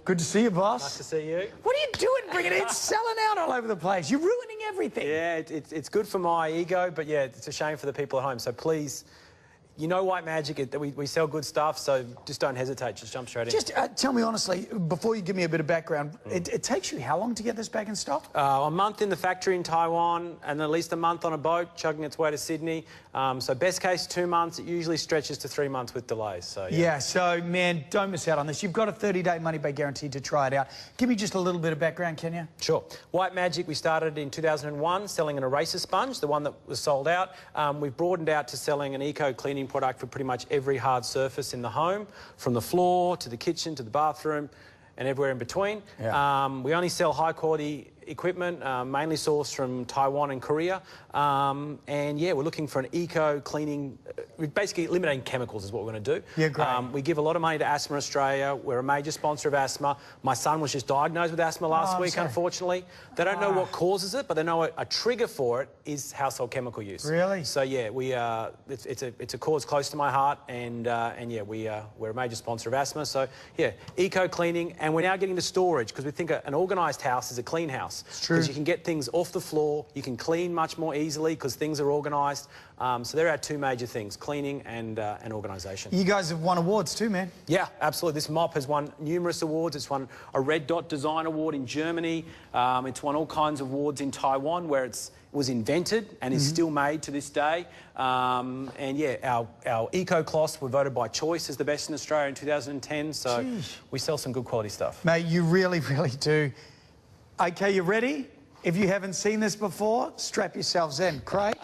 Good to see you, boss. Nice to see you. What are you doing bringing it? It's selling out all over the place. You're ruining everything. Yeah, it's good for my ego, but yeah, it's a shame for the people at home. So please, you know White Magic, we sell good stuff, so just don't hesitate. Just jump straight in. Just tell me honestly, before you give me a bit of background, it takes you how long to get this back in stock? A month in the factory in Taiwan and at least a month on a boat chugging its way to Sydney. So best case 2 months. It usually stretches to 3 months with delays. So yeah, so man, don't miss out on this. You've got a 30-day money-back guarantee to try it out. Give me just a little bit of background, can you? Sure. White Magic, we started in 2001 selling an eraser sponge, the one that was sold out. We've broadened out to selling an eco-cleaning product for pretty much every hard surface in the home, from the floor to the kitchen to the bathroom and everywhere in between. Yeah. We only sell high-quality equipment, mainly sourced from Taiwan and Korea. And yeah, we're looking for an eco-cleaning, basically eliminating chemicals is what we're going to do. Yeah, great. We give a lot of money to Asthma Australia. We're a major sponsor of asthma. My son was just diagnosed with asthma last week, unfortunately. They don't know what causes it, but they know a trigger for it is household chemical use. Really? So yeah, it's a cause close to my heart, and yeah, we're a major sponsor of asthma. So yeah, eco-cleaning, and we're now getting to storage because we think an organised house is a clean house. It's true. Because you can get things off the floor, you can clean much more easily because things are organised. So there are our two major things, cleaning and organisation. You guys have won awards too, man. Yeah, absolutely. This mop has won numerous awards. It's won a Red Dot Design Award in Germany. It's won all kinds of awards in Taiwan where it was invented and is still made to this day. And yeah, our eco cloths were voted by Choice as the best in Australia in 2010. So we sell some good quality stuff. Mate, you really, really do. Okay, you ready? If you haven't seen this before, strap yourselves in. Craig,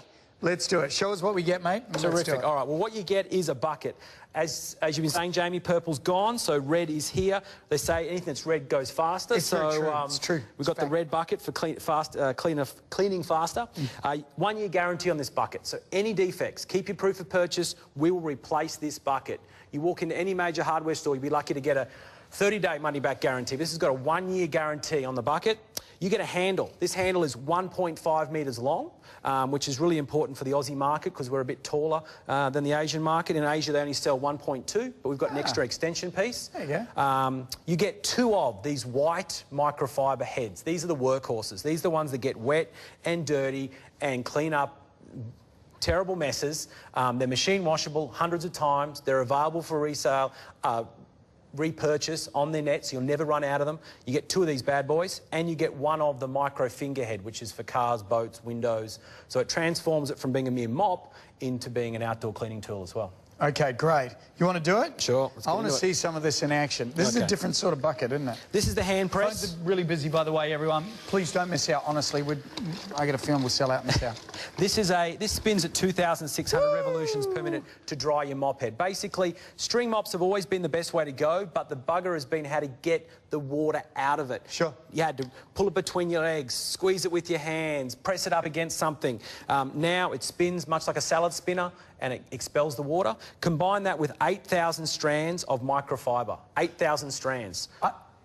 let's do it. Show us what we get, mate. Terrific. All right, well, what you get is a bucket. As you've been saying, Jamie, purple's gone, so red is here. They say anything that's red goes faster. It's very true. It's true. We've got the red bucket for cleaning faster. 1 year guarantee on this bucket. So any defects, keep your proof of purchase. We will replace this bucket. You walk into any major hardware store, you'd be lucky to get a 30-day money-back guarantee. This has got a 1 year guarantee on the bucket. You get a handle. This handle is 1.5 metres long, which is really important for the Aussie market because we're a bit taller than the Asian market. In Asia, they only sell 1.2, but we've got an extra extension piece. There you go. You get 2 of these white microfiber heads. These are the workhorses. These are the ones that get wet and dirty and clean up terrible messes. They're machine washable hundreds of times. They're available for resale. Repurchase on their net, so you'll never run out of them. You get 2 of these bad boys, and you get 1 of the micro finger head, which is for cars, boats, windows. So it transforms it from being a mere mop into being an outdoor cleaning tool as well. Okay, great. You want to do it? Sure. I want to see some of this in action. This is a different sort of bucket, isn't it? This is the hand press. Phones are really busy, by the way, everyone. Please don't miss out, honestly. I get a feeling we'll sell out in this hour. This spins at 2,600 revolutions per minute to dry your mop head. Basically, string mops have always been the best way to go, but the bugger has been how to get the water out of it. Sure. You had to pull it between your legs, squeeze it with your hands, press it up against something. Now it spins much like a salad spinner and it expels the water. Combine that with 8,000 strands of microfiber. 8,000 strands.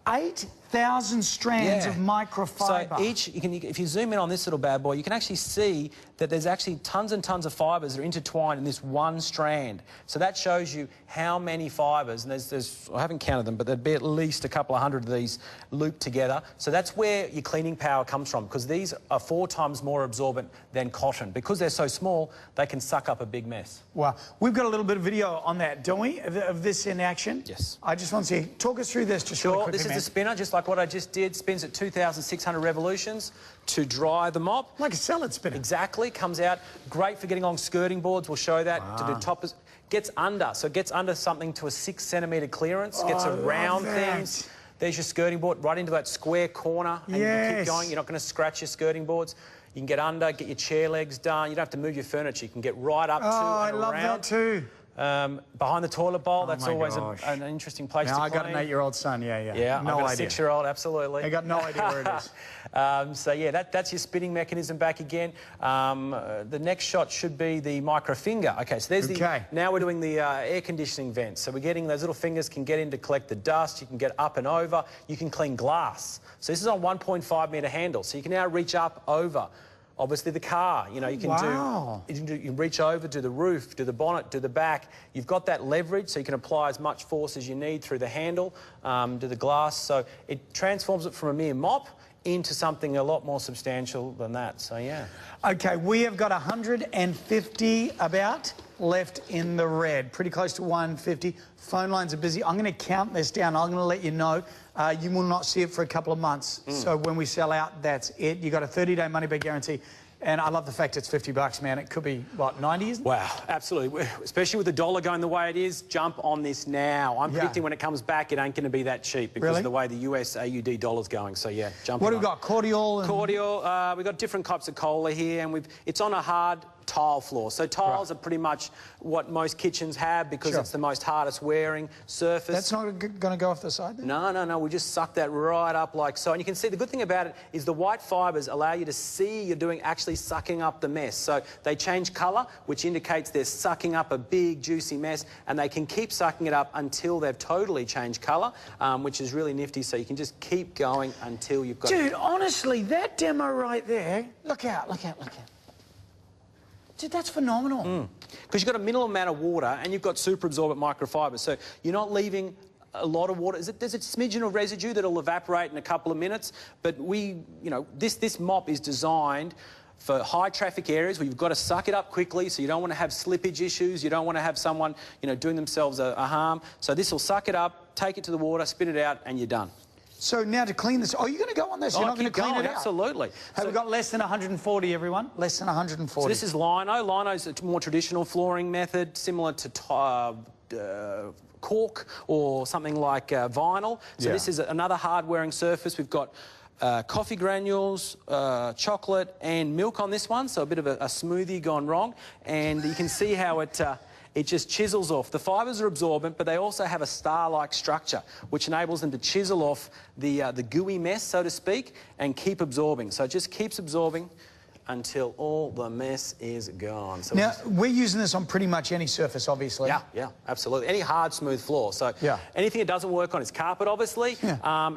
8,000 strands of microfiber. So if you zoom in on this little bad boy, you can actually see that there's actually tons and tons of fibres that are intertwined in this one strand. So that shows you how many fibres, and there's I haven't counted them, but there'd be at least a couple of hundred of these looped together. So that's where your cleaning power comes from, because these are 4 times more absorbent than cotton. Because they're so small, they can suck up a big mess. Wow. We've got a little bit of video on that, don't we, of this in action? Yes. I just want to see, talk us through this just really quickly, This is the spinner, just like what I just did. Spins at 2,600 revolutions to dry the mop. Like a salad spinner. Exactly. Comes out. Great for getting along skirting boards. We'll show that. To do toppers. Gets under. So it gets under something to a 6 centimetre clearance. Gets around things. There's your skirting board right into that square corner. And you can keep going. You're not going to scratch your skirting boards. You can get under, get your chair legs done. You don't have to move your furniture. You can get right up to and around. I love that too. Behind the toilet bowl, that's always an interesting place to clean. I got an 8-year-old son, yeah. Yeah, no I've got idea. a 6-year-old, absolutely. I got no idea where it is. So yeah, that's your spinning mechanism back again. The next shot should be the micro finger. Okay, so there's now we're doing the air conditioning vents. So we're getting those little fingers can get in to collect the dust. You can get up and over. You can clean glass. So this is on 1.5 metre handle. So you can now reach up over Obviously the car, you know, you can you can reach over, do the roof, do the bonnet, do the back. You've got that leverage, so you can apply as much force as you need through the handle, to the glass. So it transforms it from a mere mop into something a lot more substantial than that. So yeah. Okay, we have got 150 about left in the red, pretty close to 150. Phone lines are busy. I'm going to count this down. I'm going to let you know. You will not see it for a couple of months. So when we sell out, that's it. You got a 30-day money-back guarantee. And I love the fact it's $50, man. It could be, what, 90, isn't it? Wow, absolutely. Especially with the dollar going the way it is, jump on this now. I'm predicting when it comes back, it ain't going to be that cheap because of the way the US AUD dollar's going. So, yeah, jump on. What have we got? Cordial? Cordial. We've got different types of cola here, and it's on a hard tile floor. So tiles are pretty much what most kitchens have because it's the most hardest wearing surface. That's not going to go off the side then? No, no, no. We just suck that right up like so. And you can see the good thing about it is the white fibres allow you to see you're actually sucking up the mess. So they change colour, which indicates they're sucking up a big, juicy mess, and they can keep sucking it up until they've totally changed colour, which is really nifty. So you can just keep going until you've got... Dude, honestly, that demo right there, look out, look out, look out. Dude, that's phenomenal. Because you've got a minimal amount of water and you've got super absorbent microfibers. So you're not leaving a lot of water. There's a smidgen of residue that'll evaporate in a couple of minutes. But this mop is designed for high traffic areas where you've got to suck it up quickly, so you don't want to have slippage issues. You don't want to have someone, doing themselves a harm. So this will suck it up, take it to the water, spit it out, and you're done. So now to clean this, you're going to go on this? You're not going to clean it out? Absolutely. Hey, we've got less than 140, everyone. Less than 140. So this is lino. Lino's a more traditional flooring method, similar to cork or something like vinyl. So this is another hard-wearing surface. We've got coffee granules, chocolate and milk on this one, so a bit of a smoothie gone wrong. And you can see how it just chisels off. The fibres are absorbent, but they also have a star-like structure, which enables them to chisel off the gooey mess, so to speak, and keep absorbing. So it just keeps absorbing until all the mess is gone. So now, we're using this on pretty much any surface, obviously. Yeah, absolutely. Any hard, smooth floor. So anything it doesn't work on is carpet, obviously.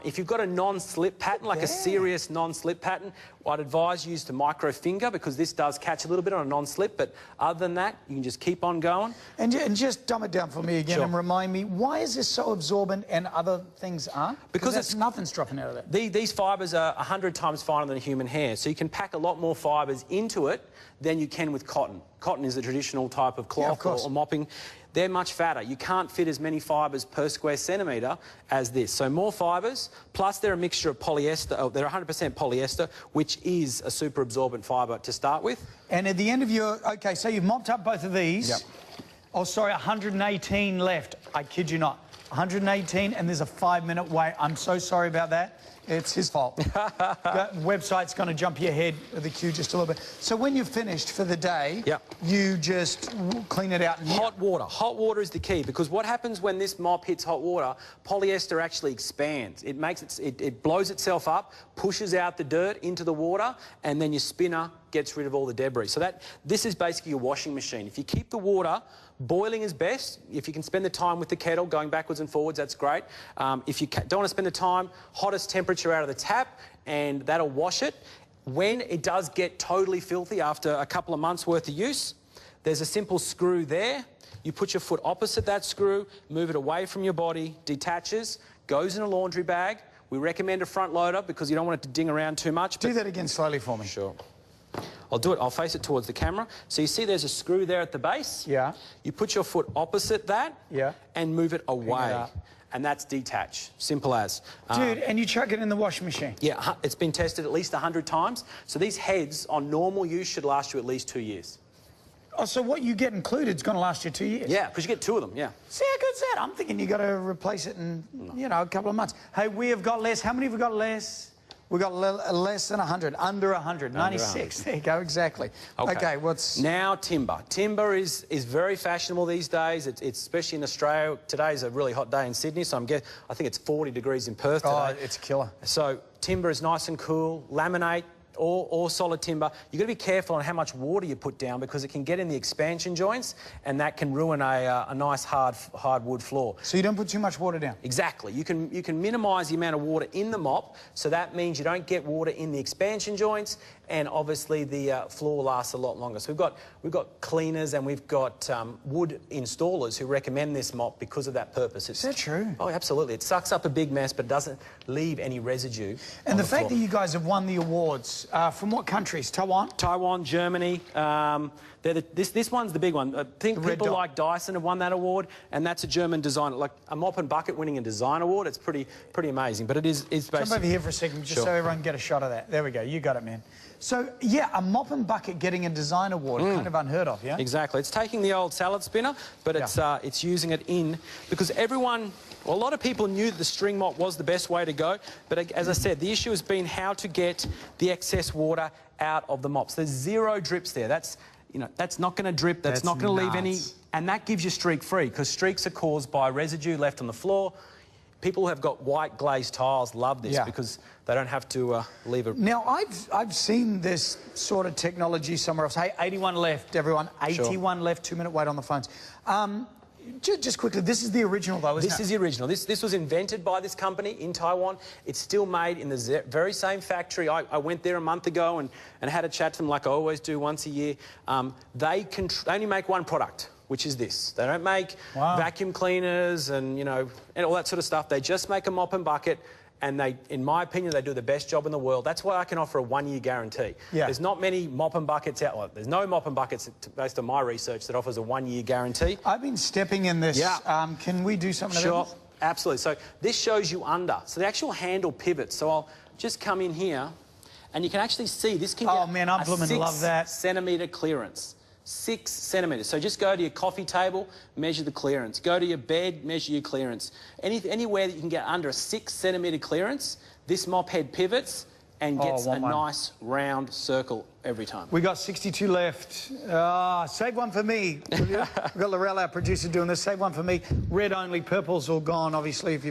If you've got a non-slip pattern, like a serious non-slip pattern, I'd advise you to micro-finger because this does catch a little bit on a non-slip, but other than that, you can just keep on going. And just dumb it down for me again and remind me, why is this so absorbent and other things aren't? Because nothing's dropping out of it. These fibres are 100 times finer than human hair, so you can pack a lot more fibres into it than you can with cotton. Cotton is the traditional type of cloth or mopping. They're much fatter. You can't fit as many fibres per square centimetre as this. So more fibres, plus they're a mixture of polyester. They're 100% polyester, which is a super absorbent fibre to start with. And at the end of your... OK, so you've mopped up both of these. Oh, sorry, 118 left. I kid you not. 118, and there's a 5-minute wait. I'm so sorry about that. It's his fault. That website's going to jump your head with the queue just a little bit. So when you're finished for the day, you just clean it out. Hot water. Hot water is the key, because what happens when this mop hits hot water, polyester actually expands. It blows itself up, pushes out the dirt into the water, and then your spinner gets rid of all the debris. So this is basically your washing machine. If you keep the water boiling is best. If you can spend the time with the kettle, going backwards and forwards, that's great. If you don't want to spend the time, hottest temperature out of the tap, and that'll wash it. When it does get totally filthy after a couple of months' worth of use, there's a simple screw there. You put your foot opposite that screw, move it away from your body, detaches, goes in a laundry bag. We recommend a front loader because you don't want it to ding around too much. Do that again slowly for me. Sure. I'll do it. I'll face it towards the camera. So you see there's a screw there at the base? Yeah. You put your foot opposite that and move it away. And that's detach. Simple as. Dude, and you chuck it in the washing machine? Yeah, it's been tested at least 100 times. So these heads on normal use should last you at least 2 years. Oh, so what you get included is going to last you 2 years? Yeah, because you get 2 of them, yeah. See how good's that? I'm thinking you got to replace it in, you know, a couple of months. Hey, we have got less. How many have we got less? We've got less than 100, under 100, 96. There you go, exactly. Okay, what's... Now, timber. Timber is very fashionable these days. It's especially in Australia. Today's a really hot day in Sydney, so I think it's 40 degrees in Perth today. Oh, it's a killer. So timber is nice and cool. Laminate or solid timber. You've got to be careful on how much water you put down because it can get in the expansion joints and that can ruin a nice hard wood floor. So you don't put too much water down? Exactly. You can minimise the amount of water in the mop, so that means you don't get water in the expansion joints and obviously the floor lasts a lot longer. So we've got cleaners and we've got wood installers who recommend this mop because of that purpose. Is that true? Oh, absolutely. It sucks up a big mess, but doesn't leave any residue. And the fact that you guys have won the awards, from what countries? Taiwan? Taiwan, Germany. This one's the big one. I think people like Dyson have won that award, and that's a German design. Like a mop and bucket winning a design award, it's pretty amazing. But it's basically... Jump over here for a second, just so everyone can get a shot of that. There we go. You got it, man. So, yeah, a mop and bucket getting a design award, kind of unheard of, yeah? Exactly. It's taking the old salad spinner, but it's using it in... Because everyone... Well, a lot of people knew that the string mop was the best way to go, but as I said, the issue has been how to get the excess water out of the mops. There's 0 drips there. That's, you know, that's not going to drip. That's not going to leave any... And that gives you streak-free, because streaks are caused by residue left on the floor. People who have got white glazed tiles love this because they don't have to leave a... Now, I've seen this sort of technology somewhere else. Hey, 81 left, everyone. 81 left, 2-minute wait on the phones. Just quickly, this is the original, though, isn't it? This is the original. This was invented by this company in Taiwan. It's still made in the very same factory. I went there a month ago and had a chat to them like I always do once a year. They only make one product, which is this. They don't make vacuum cleaners and, you know, and all that sort of stuff. They just make a mop and bucket. And they, in my opinion, they do the best job in the world. That's why I can offer a 1-year guarantee. Yeah. There's not many mop and buckets out. Well, there's no mop and buckets, based on my research, that offers a 1-year guarantee. I've been stepping in this. Yeah. Can we do something about this? Absolutely. So this shows you under. So the actual handle pivots. So I'll just come in here, and you can actually see this can get man, I blooming love that. 6 centimetre clearance. 6 centimetres. So just go to your coffee table, measure the clearance. Go to your bed, measure your clearance. Anywhere that you can get under a 6 centimetre clearance, this mop head pivots and gets a nice round circle every time. We got 62 left. Save one for me. We've got Laurel, our producer, doing this. Save one for me. Red only. Purple's all gone, obviously, if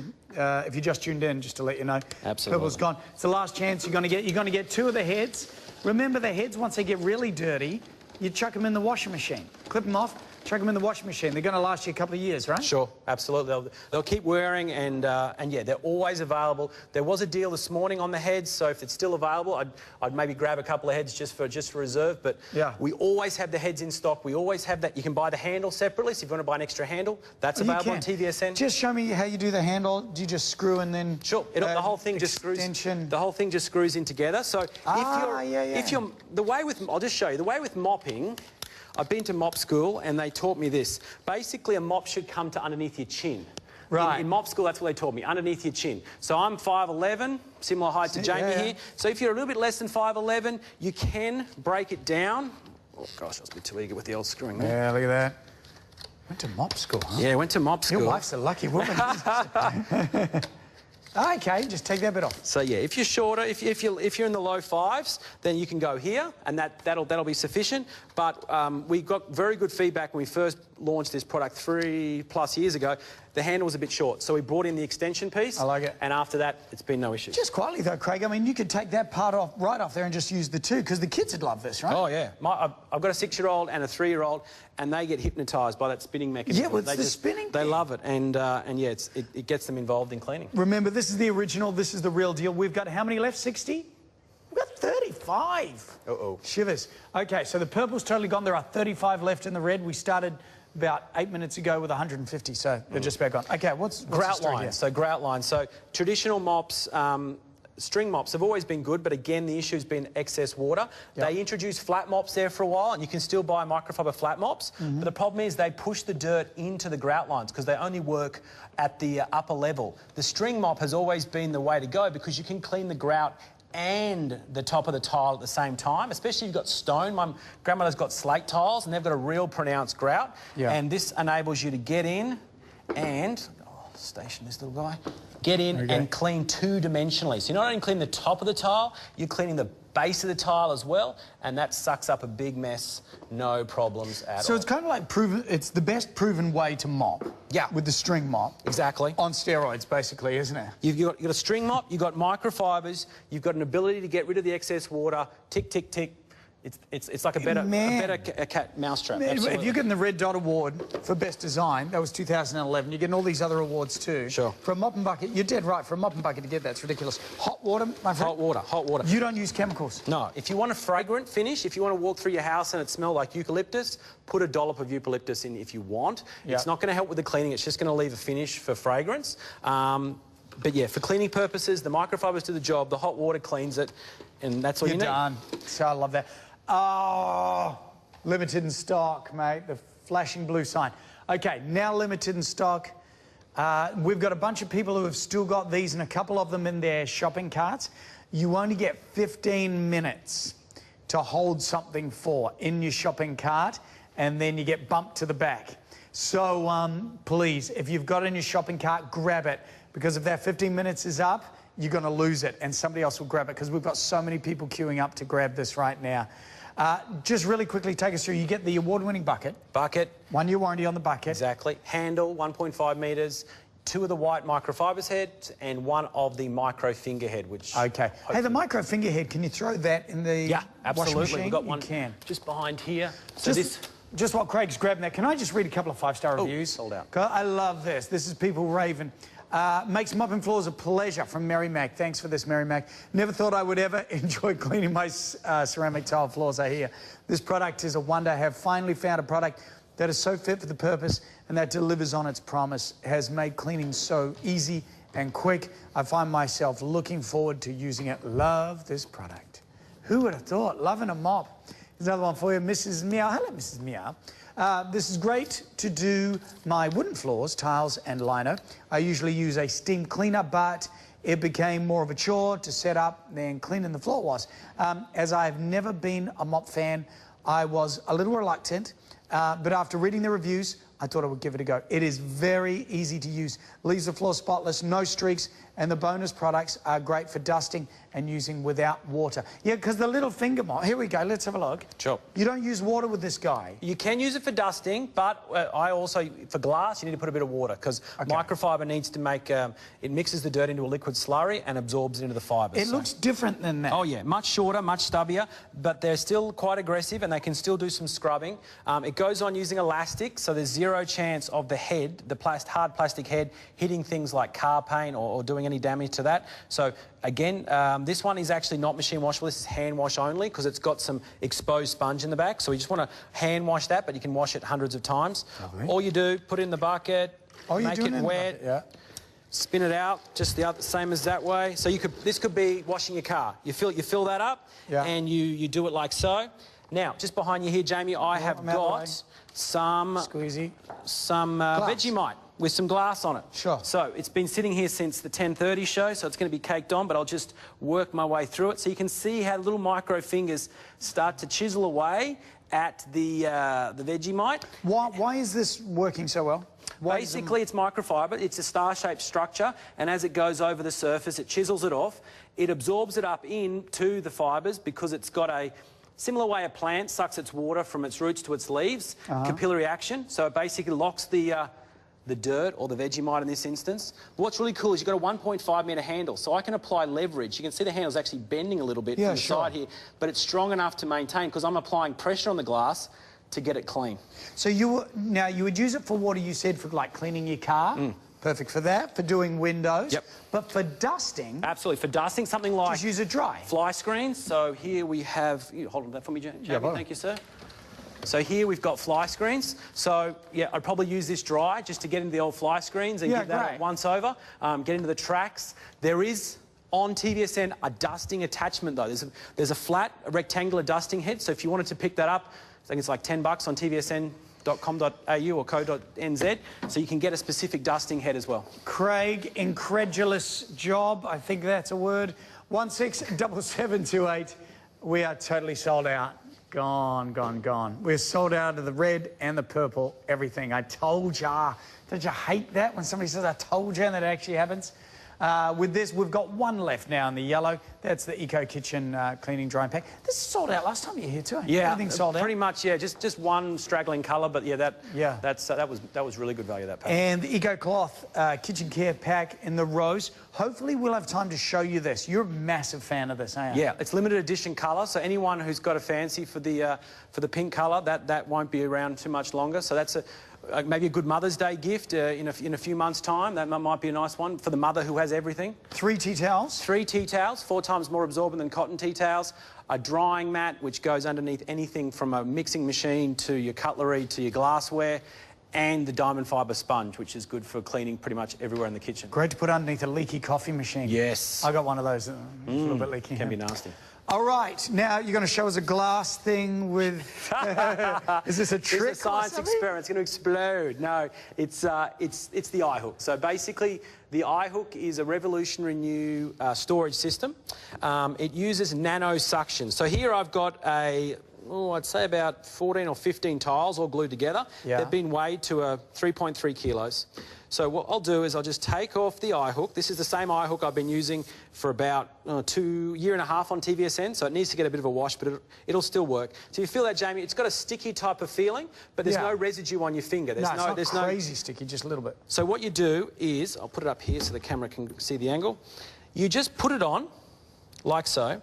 you just tuned in, just to let you know. Absolutely. Purple's gone. It's the last chance you're going to get 2 of the heads. Remember, the heads, once they get really dirty, you chuck them in the washing machine. Clip them off, chuck them in the washing machine. They're going to last you a couple of years, right? Sure, absolutely. They'll keep wearing, and yeah, they're always available. There was a deal this morning on the heads, so if it's still available, I'd maybe grab a couple of heads just for reserve. But we always have the heads in stock. We always have that. You can buy the handle separately, so if you want to buy an extra handle, that's available on TVSN. Just show me how you do the handle. Do you just screw and then? Sure. The whole thing just screws. The whole thing just screws in together. So if you're the way with, I'll just show you the way with mopping. I've been to mop school and they taught me this. Basically, a mop should come to underneath your chin. Right. In mop school, that's what they taught me, underneath your chin. So I'm 5'11", similar height to Jamie here. So if you're a little bit less than 5'11", you can break it down. Oh, gosh, I was a bit too eager with the old screwing there. Yeah, look at that. Went to mop school, huh? Yeah, went to mop school. Your wife's a lucky woman. Okay, just take that bit off. So yeah, if you're shorter, if you're in the low 5s, then you can go here, and that'll be sufficient. But we got very good feedback when we first launched this product 3+ years ago. The handle was a bit short, so we brought in the extension piece. I like it. And after that, it's been no issue. Just quietly though, Craig. I mean, you could take that part off right off there and just use the 2, because the kids would love this, right? Oh yeah, I've got a 6-year-old and a 3-year-old, and they get hypnotised by that spinning mechanism. Yeah, well, it's the spinning. They love it, and yeah, it gets them involved in cleaning. Remember, this is the original. This is the real deal. We've got how many left? 60. We've got 35. Uh-oh. Shivers. Okay, so the purple's totally gone. There are 35 left in the red. We started about 8 minutes ago with 150, so they're just about gone. Okay, what's grout lines? So grout lines. So traditional mops, string mops have always been good, but again, the issue's been excess water. Yep. They introduced flat mops there for a while, and you can still buy microfiber flat mops, but the problem is they push the dirt into the grout lines because they only work at the upper level. The string mop has always been the way to go because you can clean the grout and the top of the tile at the same time, especially if you've got stone. My grandmother's got slate tiles and they've got a real pronounced grout. Yeah. And this enables you to get in and, station this little guy, get in and clean 2-dimensionally. So you're not only cleaning the top of the tile, you're cleaning the base of the tile as well, and that sucks up a big mess, no problems at all. So it's kind of like proven, it's the best proven way to mop. Yeah. With the string mop. Exactly. On steroids, basically, isn't it? You've got a string mop, you've got microfibers, you've got an ability to get rid of the excess water, tick, tick, tick, It's like a better cat mousetrap. If you're getting the Red Dot Award for Best Design, that was 2011, you're getting all these other awards too. Sure. For a mop and bucket, you're dead right. For a mop and bucket to get that, it's ridiculous. Hot water, my friend? Hot water. You don't use chemicals? No. If you want a fragrant finish, if you want to walk through your house and it smells like eucalyptus, put a dollop of eucalyptus in if you want. Yep. It's not going to help with the cleaning, it's just going to leave a finish for fragrance. But yeah, for cleaning purposes, the microfibers do the job, the hot water cleans it, and that's all you need. You're done. So I love that. Oh, limited in stock, mate. The flashing blue sign. Okay, now limited in stock. We've got a bunch of people who have still got these and a couple of them in their shopping carts. You only get 15 minutes to hold something for in your shopping cart, and then you get bumped to the back. So please, if you've got it in your shopping cart, grab it, because if that 15 minutes is up, you're going to lose it and somebody else will grab it, because we've got so many people queuing up to grab this right now. Just really quickly take us through. You get the award-winning bucket. 1 year warranty on the bucket. Exactly. Handle, 1.5 metres, 2 of the white microfibers heads and 1 of the micro finger head, which... Okay. Hey, the micro finger head, can you throw that in the washing machine? We've got one just behind here. So just while Craig's grabbing that, can I just read a couple of 5-star reviews? Sold out. I love this. This is people raving. Makes mopping floors a pleasure, from Mary Mac. Thanks for this, Mary Mac. Never thought I would ever enjoy cleaning my ceramic tile floors, I hear. This product is a wonder. I have finally found a product that is so fit for the purpose and that delivers on its promise. Has made cleaning so easy and quick. I find myself looking forward to using it. Love this product. Who would have thought? Loving a mop. Here's another one for you, Mrs. Meow. Hello, Mrs. Meow. This is great to do my wooden floors, tiles and lino. I usually use a steam cleaner, but it became more of a chore to set up than cleaning the floor was. As I've never been a mop fan, I was a little reluctant, but after reading the reviews, I thought I would give it a go. It is very easy to use, leaves the floor spotless, no streaks, and the bonus products are great for dusting and using without water. Yeah, because the little finger mop, here we go, let's have a look. Sure. You don't use water with this guy? You can use it for dusting, but I also, for glass, you need to put a bit of water, because microfiber needs to make, it mixes the dirt into a liquid slurry and absorbs it into the fibres. It looks different than that. Oh yeah, much shorter, much stubbier, but they're still quite aggressive and they can still do some scrubbing. It goes on using elastic, so there's zero chance of the head, the hard plastic head, hitting things like car paint or doing any damage to that. So again, this one is actually not machine washable. This is hand wash only, because it's got some exposed sponge in the back. So you just want to hand wash that, but you can wash it hundreds of times. All you do, put it in the bucket, make it wet, spin it out, just the same as that way. So you could, this could be washing your car. You fill that up, and you do it like so. Now, just behind you here, Jamie, I have got some Vegemite with some glass on it. Sure. So it's been sitting here since the 10:30 show, so it's going to be caked on, but I'll just work my way through it. So you can see how little micro fingers start to chisel away at the Vegemite. Why is this working so well? Basically, it's microfiber. It's a star-shaped structure, and as it goes over the surface, it chisels it off. It absorbs it up into the fibres because it's got a similar way a plant sucks its water from its roots to its leaves, capillary action. So it basically locks the dirt, or the Vegemite in this instance. What's really cool is you've got a 1.5 metre handle, so I can apply leverage. You can see the handle's actually bending a little bit from the side here, but it's strong enough to maintain, because I'm applying pressure on the glass to get it clean. So you would use it for water, you said, for like cleaning your car. Perfect for that, for doing windows. Yep. But for dusting... Absolutely, for dusting, something like... Just use it dry. Fly screens. So here we have... You hold on that for me, Jamie. Thank you, sir. So here we've got fly screens. So, yeah, I'd probably use this dry just to get into the old fly screens and get that once over, get into the tracks. There is, on TVSN, a dusting attachment, though. There's a flat, rectangular dusting head, so if you wanted to pick that up, I think it's like $10 on tvsn.com.au or co.nz, so you can get a specific dusting head as well. Craig, incredulous job, I think that's a word. 167728. We are totally sold out. Gone, gone, gone. We're sold out of the red and the purple, everything. I told ya. Don't you hate that when somebody says, I told you, and that actually happens? With this, we've got one left now in the yellow. That's the Eco Kitchen cleaning drying pack. This is sold out last time you were here too. Yeah, everything's sold out. Pretty much. Yeah, just one straggling colour, but yeah, that was really good value, that pack. And the Eco Cloth kitchen care pack in the rose. Hopefully, we'll have time to show you this. You're a massive fan of this, aren't you? Yeah, it's limited edition colour, so anyone who's got a fancy for the pink colour, that won't be around too much longer. So that's maybe a good Mother's Day gift in a few months' time. That might be a nice one for the mother who has everything. 3 tea towels? 3 tea towels, 4 times more absorbent than cotton tea towels. A drying mat, which goes underneath anything from a mixing machine to your cutlery to your glassware. And the diamond fibre sponge, which is good for cleaning pretty much everywhere in the kitchen. Great to put underneath a leaky coffee machine. Yes. I got one of those. It's a little bit leaky. Can be nasty. All right, now you're going to show us a glass thing with... Is this a trick? It's a science experiment. It's going to explode. No, it's the eye hook. So basically, the eye hook is a revolutionary new storage system. It uses nano suction. So here I've got I'd say about 14 or 15 tiles all glued together. Yeah. They've been weighed to 3.3 kilos. So what I'll do is I'll just take off the eye hook. This is the same eye hook I've been using for about a year and a half on TVSN, so it needs to get a bit of a wash, but it'll still work. So you feel that, Jamie? It's got a sticky type of feeling, but there's no residue on your finger. It's not crazy sticky, just a little bit. So what you do is, I'll put it up here so the camera can see the angle. You just put it on, like so.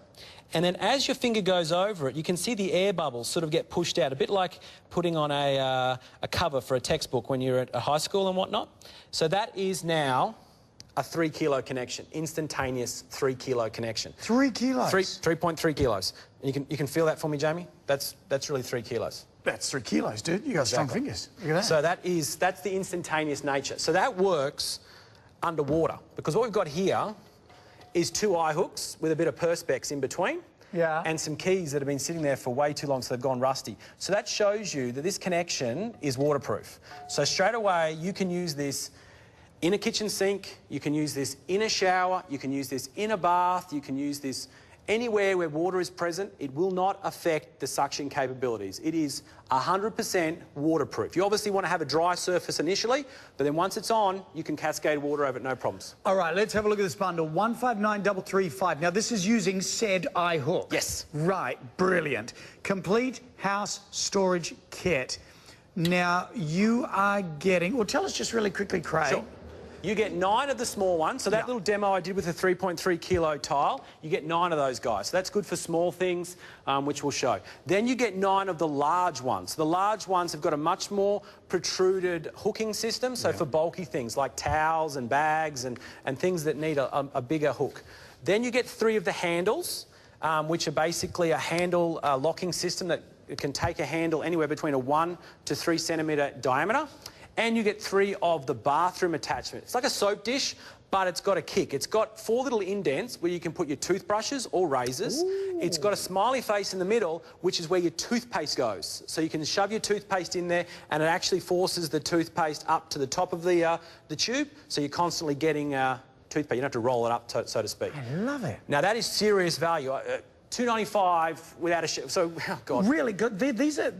And then as your finger goes over it, you can see the air bubbles sort of get pushed out, a bit like putting on a cover for a textbook when you're at a high school and whatnot. So that is now a 3 kilo connection, instantaneous 3 kilo connection. 3 kilos? 3.3 kilos. And you can feel that for me, Jamie? That's really 3 kilos. That's 3 kilos, dude. You got strong fingers. Look at that. So that's the instantaneous nature. So that works underwater, because what we've got here is 2 eye hooks with a bit of perspex in between. Yeah. And some keys that have been sitting there for way too long, so they've gone rusty. So that shows you that this connection is waterproof. So straight away, you can use this in a kitchen sink, you can use this in a shower, you can use this in a bath, you can use this anywhere where water is present. It will not affect the suction capabilities. It is 100% waterproof. You obviously want to have a dry surface initially, but then once it's on, you can cascade water over it, no problems. All right, let's have a look at this bundle. 159335. Now, this is using said eye hook. Yes. Right, brilliant. Complete house storage kit. Now, you are getting... Well, tell us just really quickly, Craig. Sure. You get 9 of the small ones. So that little demo I did with the 3.3 kilo tile, you get 9 of those guys. So that's good for small things, which we'll show. Then you get 9 of the large ones. The large ones have got a much more protruded hooking system, so for bulky things like towels and bags and things that need a bigger hook. Then you get 3 of the handles, which are basically a handle locking system that can take a handle anywhere between a 1 to 3 centimetre diameter. And you get 3 of the bathroom attachment. It's like a soap dish, but it's got a kick. It's got 4 little indents where you can put your toothbrushes or razors. Ooh. It's got a smiley face in the middle, which is where your toothpaste goes. So you can shove your toothpaste in there, and it actually forces the toothpaste up to the top of the tube, so you're constantly getting toothpaste. You don't have to roll it up, so to speak. I love it. Now, that is serious value. $2.95 without a ship. So, oh, God. Really good. These are...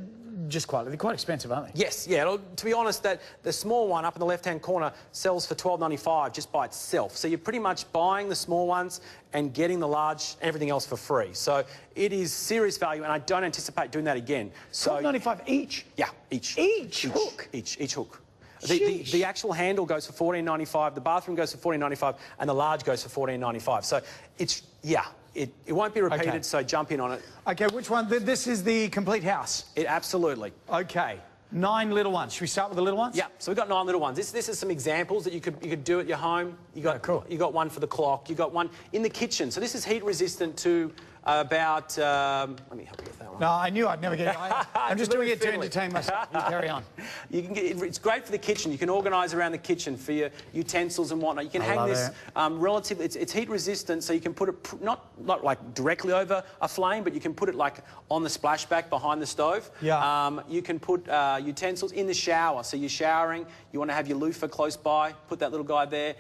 they're quite expensive, aren't they? Yes, yeah. To be honest, the small one up in the left-hand corner sells for $12.95 just by itself. So you're pretty much buying the small ones and getting the large, everything else for free. So it is serious value, and I don't anticipate doing that again. So $12.95 each? Yeah, each. Each hook? Each hook. The actual handle goes for $14.95, the bathroom goes for $14.95, and the large goes for $14.95. So it's, yeah. It won't be repeated, so jump in on it. OK, which one? This is the complete house? Absolutely. OK. 9 little ones. Should we start with the little ones? Yeah, so we've got 9 little ones. This is some examples that you could do at your home. You got one for the clock. You got one in the kitchen. So this is heat resistant to about... let me help you with that one. No, I knew I'd never get it. I'm just doing it to entertain myself. You carry on. You can it's great for the kitchen. You can organise around the kitchen for your utensils and whatnot. You can hang this relatively... It's heat resistant, so you can put it not like directly over a flame, but you can put it like on the splashback behind the stove. Yeah. You can put utensils in the shower. So you're showering, you want to have your loofah close by, put that little guy there.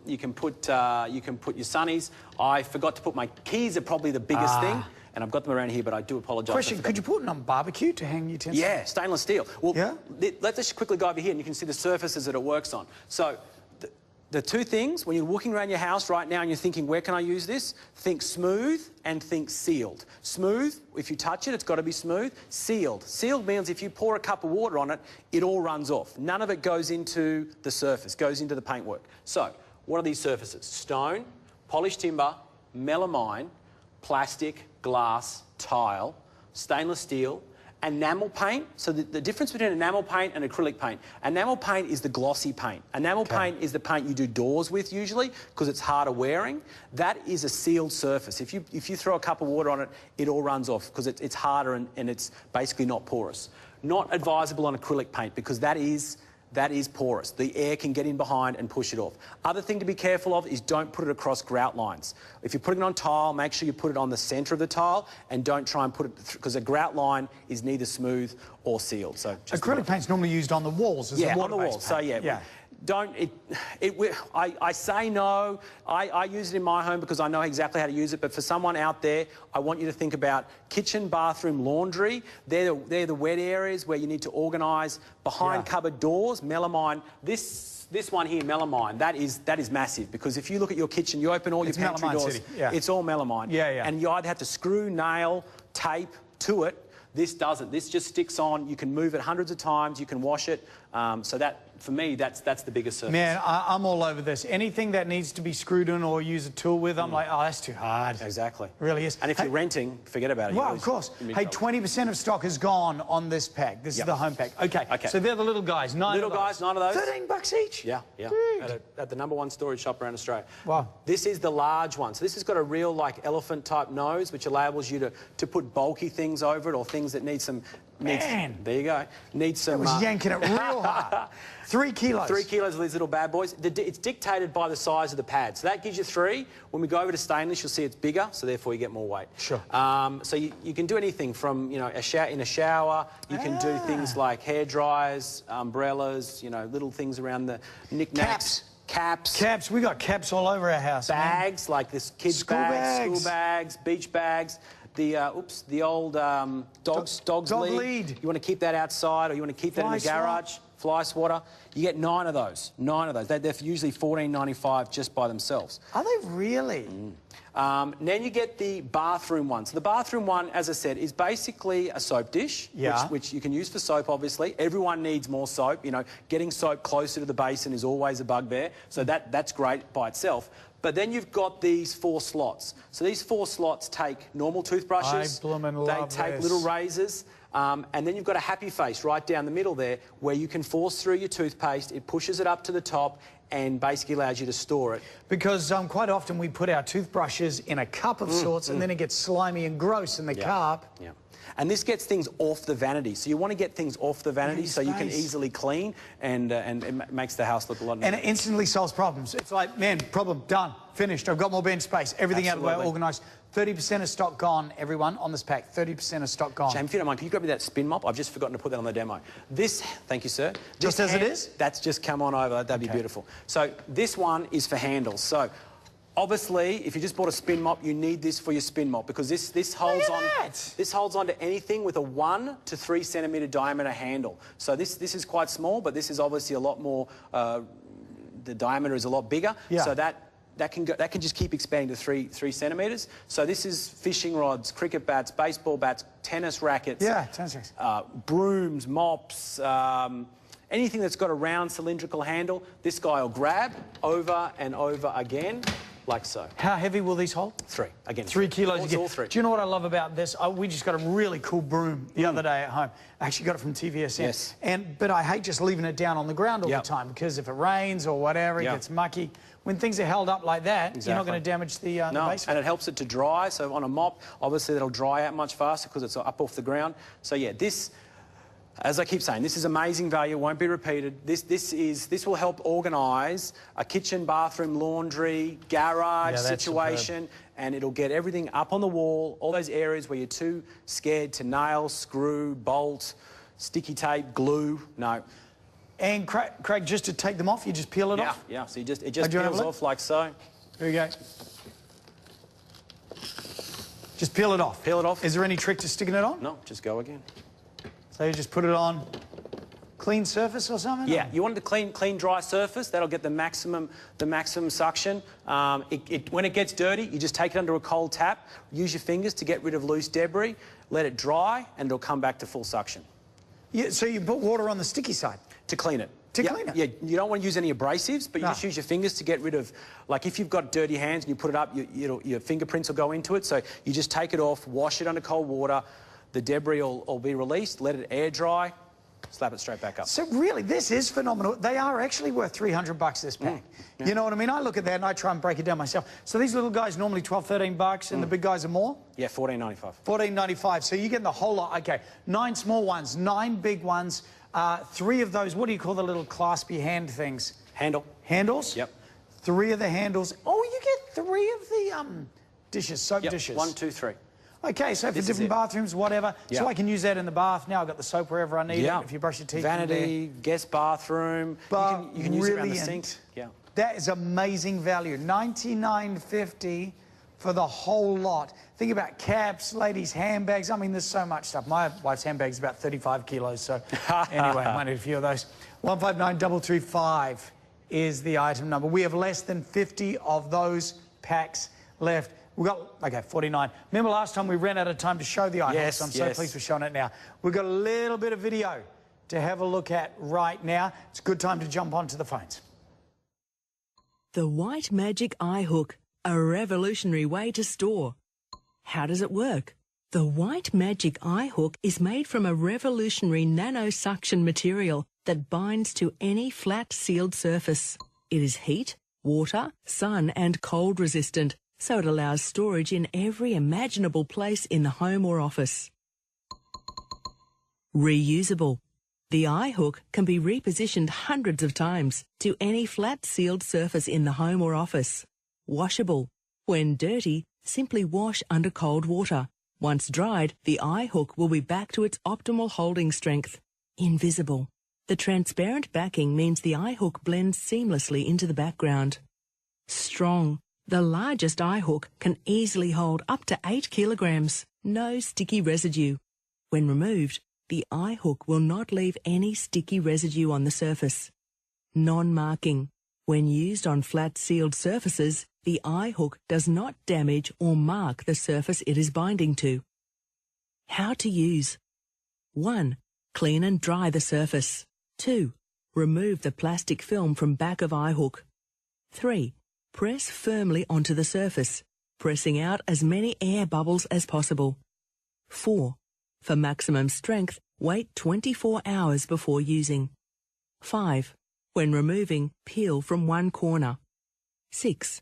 You can put your sunnies. I forgot to put my keys, are probably the biggest thing, and I've got them around here, but I do apologise. Question, could you put it on barbecue to hang utensils? Yeah, stainless steel. Well, let's just quickly go over here and you can see the surfaces that it works on. So the two things, when you're walking around your house right now and you're thinking, where can I use this? Think smooth and think sealed. Smooth, if you touch it, it's got to be smooth. Sealed. Sealed means if you pour a cup of water on it, it all runs off. None of it goes into the surface, goes into the paintwork. So, what are these surfaces? Stone, polished timber, melamine, plastic, glass, tile, stainless steel, enamel paint. So the difference between enamel paint and acrylic paint. Enamel paint is the glossy paint. Enamel paint is the paint you do doors with usually because it's harder wearing. That is a sealed surface. If you throw a cup of water on it, it all runs off because it's harder and it's basically not porous. Not advisable on acrylic paint because that is porous. The air can get in behind and push it off. Other thing to be careful of is don't put it across grout lines. If you're putting it on tile, make sure you put it on the centre of the tile and don't try and put it, because a grout line is neither smooth or sealed. So acrylic paint's normally used on the walls as a water-based on the walls. paint. So I say no. I use it in my home because I know exactly how to use it. But for someone out there, I want you to think about kitchen, bathroom, laundry. They're the wet areas where you need to organise. Behind cupboard doors, melamine. This one here, melamine, that is massive because if you look at your kitchen, you open all your pantry doors, it's all melamine. And you either have to screw, nail, tape to it. This doesn't. This just sticks on. You can move it hundreds of times. You can wash it. So that, for me, that's the biggest surface. Man, I'm all over this. Anything that needs to be screwed in or use a tool with, I'm like, oh, that's too hard. Exactly. It really is. And if you're renting, forget about it. Well, of course. Hey, 20% of stock is gone on this pack. This is the home pack. Okay. So they're the little guys. Nine of those. $13 each. Yeah. At the #1 storage shop around Australia. Wow. This is the large one. So this has got a real elephant type nose, which enables you to put bulky things over it or things that need some. Man. There you go. Need some. It was yanking it real hard. 3 kilos. 3 kilos of these little bad boys. It's dictated by the size of the pad. So that gives you 3. When we go over to stainless, you'll see it's bigger, so therefore you get more weight. Sure. So you can do anything from, in a shower. You can do things like hair dryers, umbrellas, little things around the knickknacks. Caps. We got caps all over our house. Bags, like this kids' bags, school bags, beach bags. The old dog's lead. You want to keep that outside or you want to keep that in the garage. Fly swatter. You get 9 of those. 9 of those. They're usually $14.95 just by themselves. Are they really? Then you get the bathroom one. So the bathroom one, as I said, is basically a soap dish, which you can use for soap, obviously. Everyone needs more soap. Getting soap closer to the basin is always a bugbear. So that's great by itself. But then you've got these 4 slots. So these 4 slots take normal toothbrushes. They take little razors. And then you've got a happy face right down the middle there where you can force through your toothpaste. It pushes it up to the top and basically allows you to store it. Because quite often we put our toothbrushes in a cup of sorts and then it gets slimy and gross in the cup. Yeah. And this gets things off the vanity. So you want to get things off the vanity so you can easily clean and it makes the house look a lot nicer. And it instantly solves problems. It's like, man, problem, done, finished. I've got more bench space. Everything out of the way, organised. 30% of stock gone, everyone, on this pack. 30% of stock gone. Shane, if you don't mind, can you grab me that spin mop? I've just forgotten to put that on the demo. Thank you, sir. Just as it is? That's just come on over. That'd be beautiful. So this one is for handles. So obviously, if you just bought a spin mop, you need this for your spin mop because this holds on. This holds on to anything with a 1 to 3 centimetre diameter handle. So this is quite small, but this is obviously a lot more. The diameter is a lot bigger. So that can just keep expanding to 3 centimetres. So this is fishing rods, cricket bats, baseball bats, tennis rackets. Tennis rackets. Brooms, mops. Anything that's got a round cylindrical handle, this guy will grab over and over again. Like so. How heavy will these hold? 3. Again, 3 kilos again. All 3. Do you know what I love about this? We just got a really cool broom the other day at home. I actually got it from TVSN. Yes. But I hate just leaving it down on the ground all the time because if it rains or whatever, it gets mucky. When things are held up like that, you're not going to damage the base. And it helps it to dry. So on a mop, obviously that'll dry out much faster because it's up off the ground. So yeah, this. As I keep saying, this is amazing value, won't be repeated. This will help organise a kitchen, bathroom, laundry, garage situation, and it'll get everything up on the wall, all those areas where you're too scared to nail, screw, bolt, sticky tape, glue. No. And Craig, just to take them off, you just peel it off? Yeah, so it just peels off like so. Here we go. Just peel it off. Peel it off. Is there any trick to sticking it on? No, just go again. So you just put it on, clean surface or something? Yeah, you want it to clean, dry surface. That'll get the maximum suction. When it gets dirty, you just take it under a cold tap. Use your fingers to get rid of loose debris. Let it dry, and it'll come back to full suction. Yeah, so you put water on the sticky side? To clean it. To clean it? Yeah, you don't want to use any abrasives, but you just use your fingers to get rid of, like if you've got dirty hands and you put it up, your fingerprints will go into it. So you just take it off, wash it under cold water, the debris will be released, let it air dry, slap it straight back up. So really, this is phenomenal. They are actually worth $300 this pack. Yeah. You know what I mean? I look at that and I try and break it down myself. So these little guys normally $12, $13, and the big guys are more? Yeah, $14.95. $14.95. So you're getting the whole lot. Okay, 9 small ones, 9 big ones, 3 of those, what do you call the little claspy hand things? Handles? Yep. 3 of the handles. Oh, you get 3 of the dishes, soap dishes. 1, 2, 3. Okay, so for different bathrooms, whatever. Yep. So I can use that in the bath. Now I've got the soap wherever I need it. If you brush your teeth. Vanity, guest bathroom. You can use it around the sink. Yeah. That is amazing value. $99.50 for the whole lot. Think about caps, ladies' handbags. I mean, there's so much stuff. My wife's handbag is about 35 kilos, so anyway, I might need a few of those. 159335 is the item number. We have less than 50 of those packs left. We've got, okay, 49. Remember last time we ran out of time to show the item? Yes, so I'm so pleased we're showing it now. We've got a little bit of video to have a look at right now. It's a good time to jump onto the phones. The White Magic Eye Hook, a revolutionary way to store. How does it work? The White Magic Eye Hook is made from a revolutionary nano-suction material that binds to any flat sealed surface. It is heat, water, sun and cold resistant, so it allows storage in every imaginable place in the home or office. Reusable. The eye hook can be repositioned hundreds of times to any flat sealed surface in the home or office. Washable. When dirty, simply wash under cold water. Once dried, the eye hook will be back to its optimal holding strength. Invisible. The transparent backing means the eye hook blends seamlessly into the background. Strong. The largest eye hook can easily hold up to 8 kilograms. No sticky residue. When removed, the eye hook will not leave any sticky residue on the surface. Non-marking. When used on flat sealed surfaces, the eye hook does not damage or mark the surface it is binding to. How to use. 1. Clean and dry the surface. 2. Remove the plastic film from back of eye hook. 3. Press firmly onto the surface, pressing out as many air bubbles as possible. 4. For maximum strength, wait 24 hours before using. 5. When removing, peel from one corner. 6.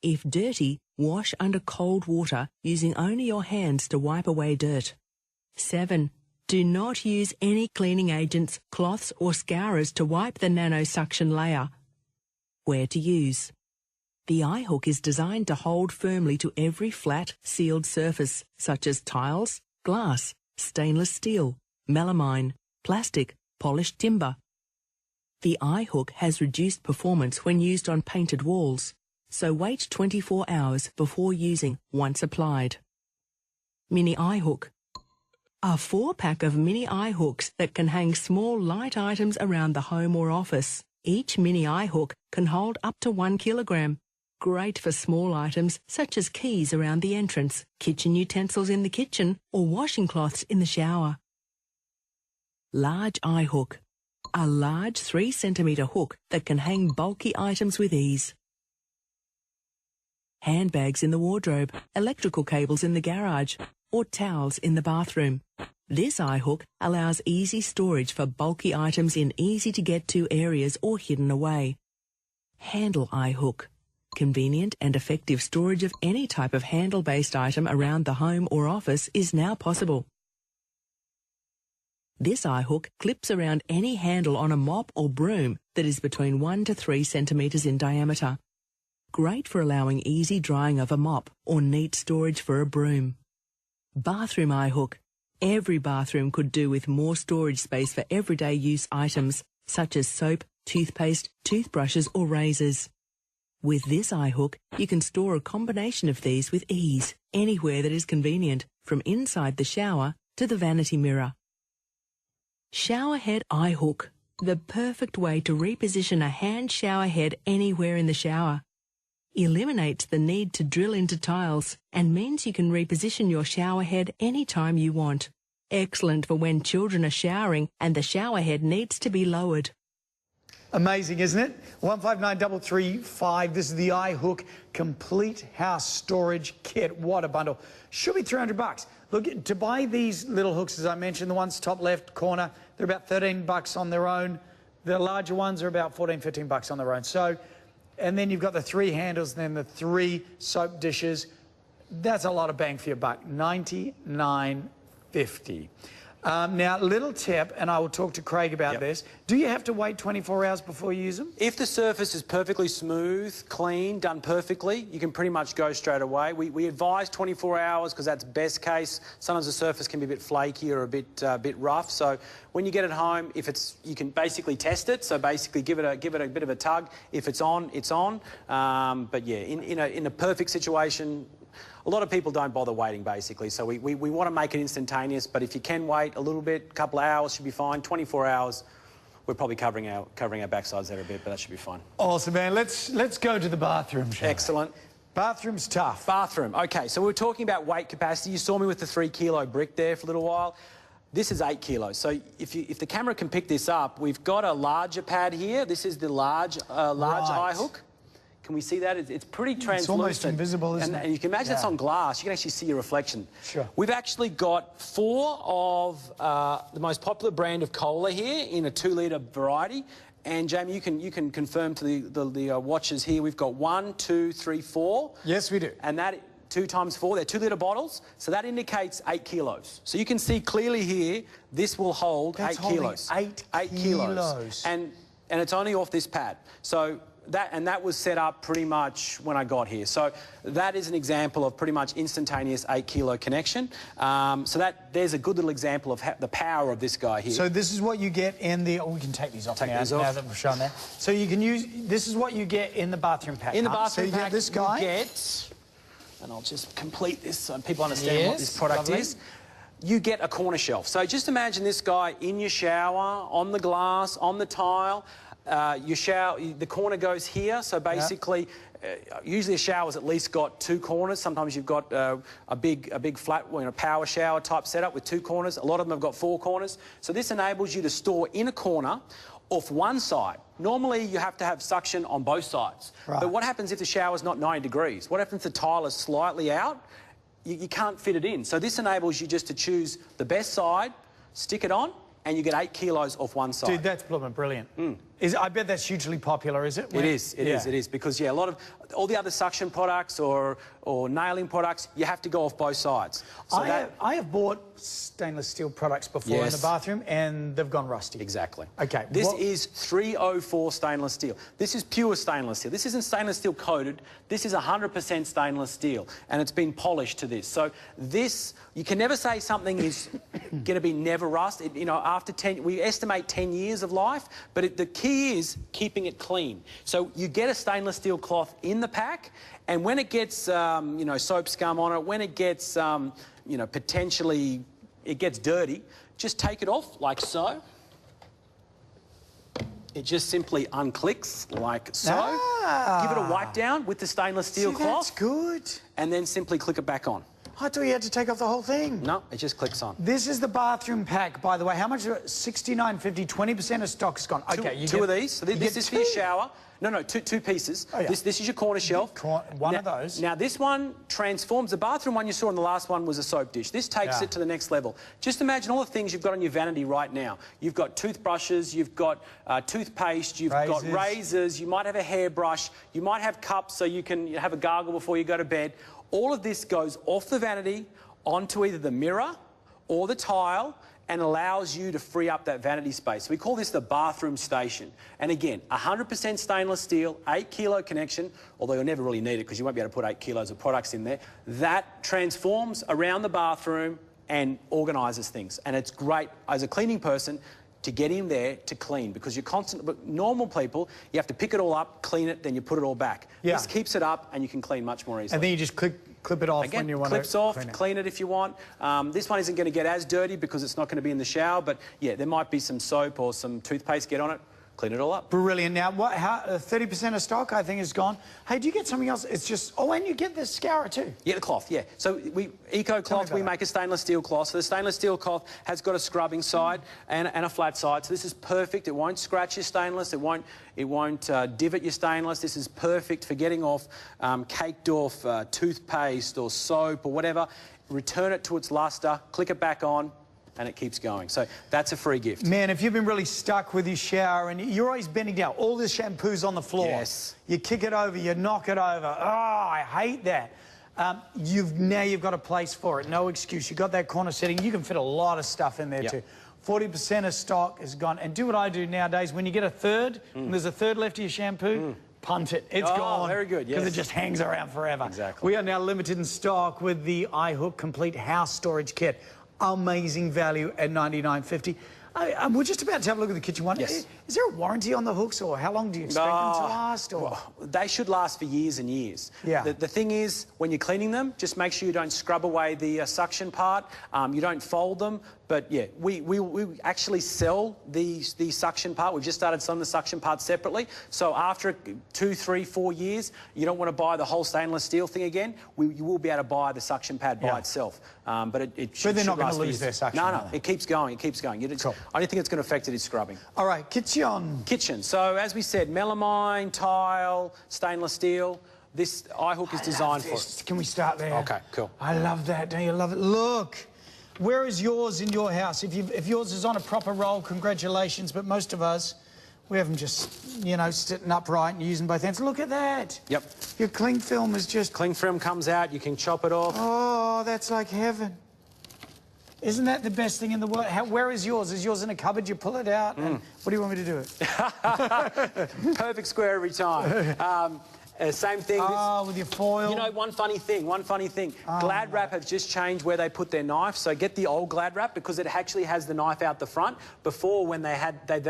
If dirty, wash under cold water using only your hands to wipe away dirt. 7. Do not use any cleaning agents, cloths or scourers to wipe the nano-suction layer. Where to use. The eye hook is designed to hold firmly to every flat, sealed surface, such as tiles, glass, stainless steel, melamine, plastic, polished timber. The eye hook has reduced performance when used on painted walls, so wait 24 hours before using once applied. Mini eye hook. A 4-pack of mini eye hooks that can hang small light items around the home or office. Each mini eye hook can hold up to 1 kilogram. Great for small items such as keys around the entrance, kitchen utensils in the kitchen, or washing cloths in the shower. Large eye hook. A large 3-centimetre hook that can hang bulky items with ease. Handbags in the wardrobe, electrical cables in the garage, or towels in the bathroom. This eye hook allows easy storage for bulky items in easy-to-get-to areas or hidden away. Handle eye hook. Convenient and effective storage of any type of handle-based item around the home or office is now possible. This eye hook clips around any handle on a mop or broom that is between 1 to 3 centimetres in diameter. Great for allowing easy drying of a mop or neat storage for a broom. Bathroom eye hook. Every bathroom could do with more storage space for everyday use items such as soap, toothpaste, toothbrushes or razors. With this eye hook, you can store a combination of these with ease, anywhere that is convenient, from inside the shower to the vanity mirror. Shower head eye hook. the perfect way to reposition a hand shower head anywhere in the shower. Eliminates the need to drill into tiles and means you can reposition your shower head anytime you want. Excellent for when children are showering and the shower head needs to be lowered. Amazing, isn't it? 159335. This is the iHook Complete House Storage Kit. What a bundle. Should be $300. Look, to buy these little hooks, as I mentioned, the ones top left corner, they're about $13 on their own. The larger ones are about $14, $15 on their own. So, and then you've got the 3 handles, and then the 3 soap dishes. That's a lot of bang for your buck. $99.50. Now, little tip, and I will talk to Craig about this. Do you have to wait 24 hours before you use them? If the surface is perfectly smooth, clean, done perfectly, you can pretty much go straight away. We advise 24 hours because that's best case. Sometimes the surface can be a bit flaky or a bit rough. So when you get it home, if it's, you can basically test it. So basically give it a bit of a tug. If it's on, it's on. But yeah, in a perfect situation, a lot of people don't bother waiting, basically. So we want to make it instantaneous, but if you can wait a little bit, a couple of hours should be fine. 24 hours, we're probably covering our backsides there a bit, but that should be fine. Awesome, man. Let's go to the bathroom, shall we? Excellent. Bathroom's tough. Bathroom. Okay, so we were talking about weight capacity. You saw me with the 3 kilo brick there for a little while. This is 8 kilos. So if the camera can pick this up, we've got a larger pad here. This is the large eye hook. Can we see that? It's pretty translucent. It's almost invisible, isn't it? And you can imagine it's on glass. You can actually see your reflection. Sure. We've actually got 4 of the most popular brand of cola here in a 2-litre variety. And Jamie, you can confirm to the watchers here. We've got 1, 2, 3, 4. Yes, we do. And that 2 times 4, they're 2-litre bottles. So that indicates 8 kilos. So you can see clearly here, this will hold 8 kilos. 8 kilos. And it's only off this pad. So that was set up pretty much when I got here. So that is an example of pretty much instantaneous 8 kilo connection. So there's a good little example of the power of this guy here. So this is what you get in the... Oh, we can take these off now that we've shown that. So you can use... This is what you get in the bathroom pack. In the bathroom pack, you get this guy. And I'll just complete this so people understand what this product is. You get a corner shelf. So just imagine this guy in your shower, on the glass, on the tile. Your shower, the corner goes here, so basically, usually a shower's at least got 2 corners. Sometimes you've got a big flat, power shower type setup with 2 corners. A lot of them have got 4 corners. So this enables you to store in a corner off one side. Normally, you have to have suction on both sides. Right. But what happens if the shower's not 90 degrees? What happens if the tile is slightly out? You can't fit it in. So this enables you just to choose the best side, stick it on, and you get 8 kilos off one side. Dude, that's brilliant. I bet that's hugely popular, is it? It is, because, a lot of all the other suction products or nailing products, you have to go off both sides. So I have bought stainless steel products before in the bathroom, and they've gone rusty. Exactly. Okay. This is 304 stainless steel. This is pure stainless steel. This isn't stainless steel coated. This is 100% stainless steel, and it's been polished to this. So this, you can never say something is going to be never rust. After 10, we estimate 10 years of life, but the key is keeping it clean. So you get a stainless steel cloth in the pack, and when it gets, soap scum on it, when it gets, potentially it gets dirty, just take it off like so. It just simply unclicks like so. Give it a wipe down with the stainless steel cloth. That's good. And then simply click it back on. I thought you had to take off the whole thing. No, it just clicks on. This is the bathroom pack, by the way. How much? $69.50. 20% of stock is gone. Okay, you two of these. So this is for your shower. No, two pieces. Oh, yeah. This is your corner shelf. One of those. Now, this one transforms. The bathroom one you saw in the last one was a soap dish. This takes it to the next level. Just imagine all the things you've got on your vanity right now. You've got toothbrushes, you've got toothpaste, you've got razors, you might have a hairbrush, you might have cups so you can have a gargle before you go to bed. All of this goes off the vanity onto either the mirror or the tile and allows you to free up that vanity space. We call this the bathroom station. And again, 100% stainless steel, 8 kilo connection, although you'll never really need it because you won't be able to put 8 kilos of products in there. That transforms around the bathroom and organises things. And it's great as a cleaning person. to get in there to clean, because you're constant. But normal people, you have to pick it all up, clean it, then you put it all back. Yeah. This keeps it up, and you can clean much more easily. And then you just clip it off Again, when you want to clips off, clean it if you want. This one isn't going to get as dirty because it's not going to be in the shower, but yeah, there might be some soap or some toothpaste get on it. Clean it all up. Brilliant. Now, 30% of stock, I think, is gone. Hey, do you get something else? It's just... Oh, and you get the scourer too. Yeah, the cloth, yeah. So Eco Cloth, we make a stainless steel cloth. So the stainless steel cloth has got a scrubbing side and a flat side. So this is perfect. It won't scratch your stainless. It won't divot your stainless. This is perfect for getting off caked off toothpaste or soap or whatever. Return it to its luster, click it back on, and it keeps going. So that's a free gift. Man, if you've been really stuck with your shower and you're always bending down, all this shampoo's on the floor. Yes. You kick it over, you knock it over. Oh, I hate that. Now you've got a place for it. No excuse. You've got that corner setting. You can fit a lot of stuff in there too. 40% of stock is gone. And do what I do nowadays. When you get a third, and there's a third left of your shampoo, punt it. It's gone. Very good, yes. Because it just hangs around forever. Exactly. We are now limited in stock with the iHook Complete House Storage Kit. Amazing value at $99.50. We're just about to have a look at the kitchen one. Yes. Is there a warranty on the hooks, or how long do you expect them to last? Or? Well, they should last for years and years. Yeah. The thing is, when you're cleaning them, just make sure you don't scrub away the suction part. You don't fold them. But yeah, we actually sell the suction part. We've just started selling the suction part separately. So after 2, 3, 4 years, you don't want to buy the whole stainless steel thing again. You will be able to buy the suction pad by itself. But it should, they're not going to lose years. their suction. No, it keeps going. It keeps going. Cool. Only thing that's going to affect it is scrubbing. All right, kitchen. Kitchen. So as we said, melamine, tile, stainless steel. This iHook is designed for it. Can we start there? Okay, cool. I love that. Don't you love it? Look. Where is yours in your house? If yours is on a proper roll, congratulations. But most of us, we have them just, you know, sitting upright and using both hands. Look at that. Yep. Your cling film is just... Cling film comes out. You can chop it off. Oh, that's like heaven. Isn't that the best thing in the world? Where is yours? Is yours in a cupboard? You pull it out? And what do you want me to do it? Perfect square every time. Same thing. With your foil. You know, one funny thing. Glad Wrap have just changed where they put their knife. So get the old Glad Wrap because it actually has the knife out the front. Before, when they